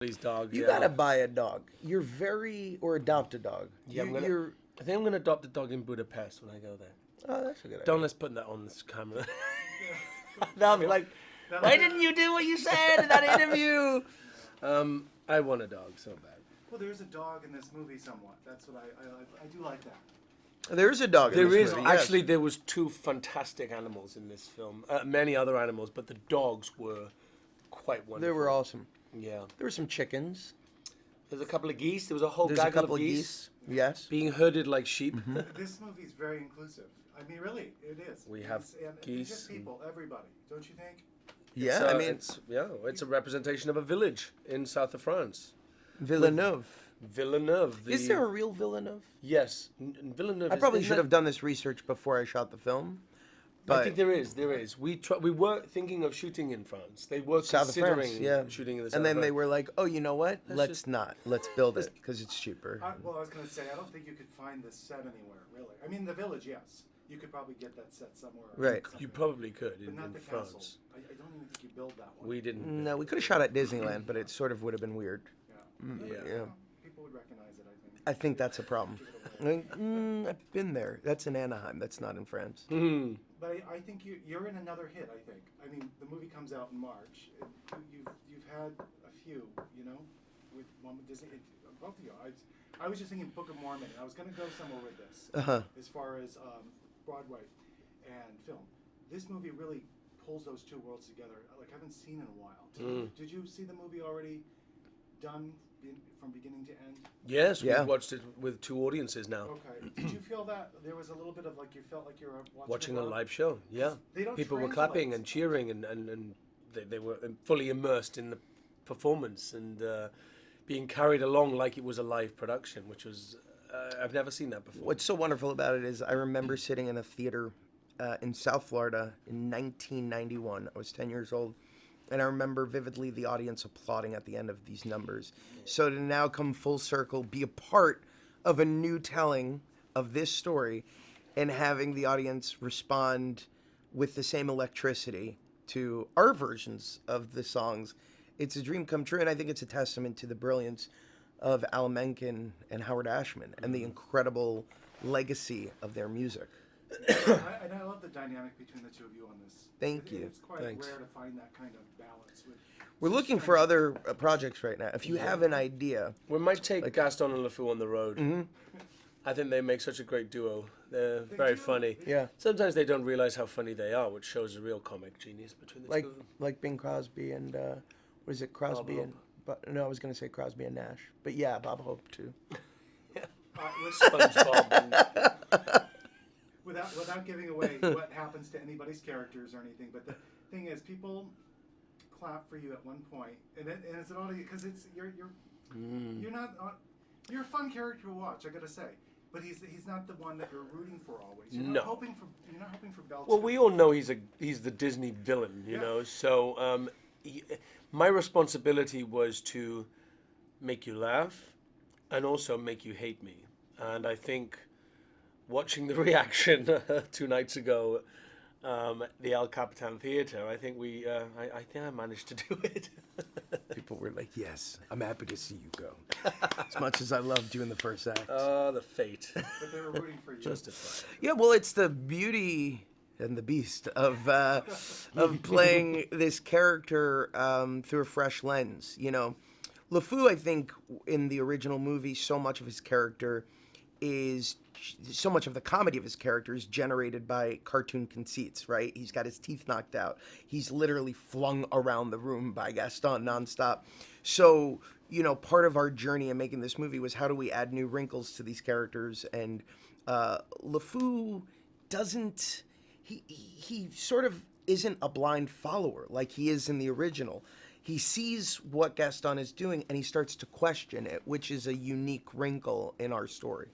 His dog. You Yeah. gotta buy a dog. Or adopt a dog. Yeah, You're. I think I'm gonna adopt a dog in Budapest when I go there. Oh, that's a good Don't idea. let's put that on this camera. They'll be like, why didn't you do what you said in that interview? I want a dog so bad. Well, there's a dog in this movie somewhat. That's what I do like that. There's a dog. There in this is movie, yes. actually there was two fantastic animals in this film. Many other animals, but the dogs were quite wonderful. They were awesome. Yeah. There were some chickens. There's a couple of geese. There was a whole There's a gaggle couple of geese Yes. being herded like sheep. This movie's very inclusive. I mean, really, it is. We have geese Just people, everybody. Don't you think? Yeah, So I mean, it's a representation of a village in south of France. Villeneuve. Villeneuve. Is there a real Villeneuve? Yes, Villeneuve. I probably isn't should that- have done this research before I shot the film. But I think there is. There is. We were thinking of shooting in France. They were South of France, considering yeah. shooting in the south. And then of they France. were like, oh, you know what? Let's just- not. Let's build it because it's cheaper. Well, I was going to say, I don't think you could find this set anywhere, really. I mean, the village, yes. You could probably get that set somewhere. Right. You probably could But in not the France. castle. I don't even think you build that one. We didn't. No, we could have shot at Disneyland, but it sort of would have been weird. Yeah. Yeah. Yeah. People would recognize it, I think. I think that's a problem. I mean, I've been there. That's in Anaheim. That's not in France. Mhm. But I think you're in another hit, I think. I mean, the movie comes out in March. You've had a few, you know, with one with Disney. Both of you. I was just thinking Book of Mormon. I was going to go somewhere with this Uh-huh. as far as Broadway and film. This movie really pulls those two worlds together. Like I haven't seen in a while. Did you see the movie already done from beginning to end? Yes, Yeah. we've watched it with two audiences now. Okay. Did you feel that there was a little bit of like you felt like you were Watching a live? live show, yeah. They don't People were translate clapping and stuff. cheering and they were fully immersed in the performance and being carried along like it was a live production, which was, I've never seen that before. What's so wonderful about it is I remember sitting in a theater in South Florida in 1991. I was 10 years old. And I remember vividly the audience applauding at the end of these numbers. So to now come full circle, be a part of a new telling of this story and having the audience respond with the same electricity to our versions of the songs, it's a dream come true. And I think it's a testament to the brilliance of Al Menken and Howard Ashman and the incredible legacy of their music. And I love the dynamic between the two of you on this. Thank you. It's quite Thanks. rare to find that kind of balance. We're looking for other projects right now. If you have an idea, We might take Gaston and LeFou on the road. I think they make such a great duo. They're very do. funny. Yeah. Sometimes they don't realize how funny they are, which shows a real comic genius between the like two of them. like Bing Crosby and what is it, Crosby Bob and no, I was gonna say Crosby and Nash, but yeah, Bob Hope too. SpongeBob. And, Without giving away what happens to anybody's characters or anything, but the thing is, people clap for you at one point, and it's an audience because it's you're not you're a fun character to watch. I gotta say. But he's not the one that you're rooting for always. You're No. not hoping for Bell. well, we all know he's the Disney villain, you Yeah. know. So my responsibility was to make you laugh and also make you hate me. And I think watching the reaction 2 nights ago at the El Capitan Theater, I think I think I managed to do it. People were like, "Yes, I'm happy to see you go." As much as I loved you in the first act. Oh, the fate. But they were rooting for you. Justified. Yeah, well, it's the beauty and the beast of playing this character through a fresh lens. You know, LeFou, I think, in the original movie, so much of his character is so much of the comedy of his character is generated by cartoon conceits, right? He's got his teeth knocked out. He's literally flung around the room by Gaston nonstop. So, you know, part of our journey in making this movie was how do we add new wrinkles to these characters? And LeFou doesn't, he sort of isn't a blind follower like he is in the original. He sees what Gaston is doing and he starts to question it, which is a unique wrinkle in our story.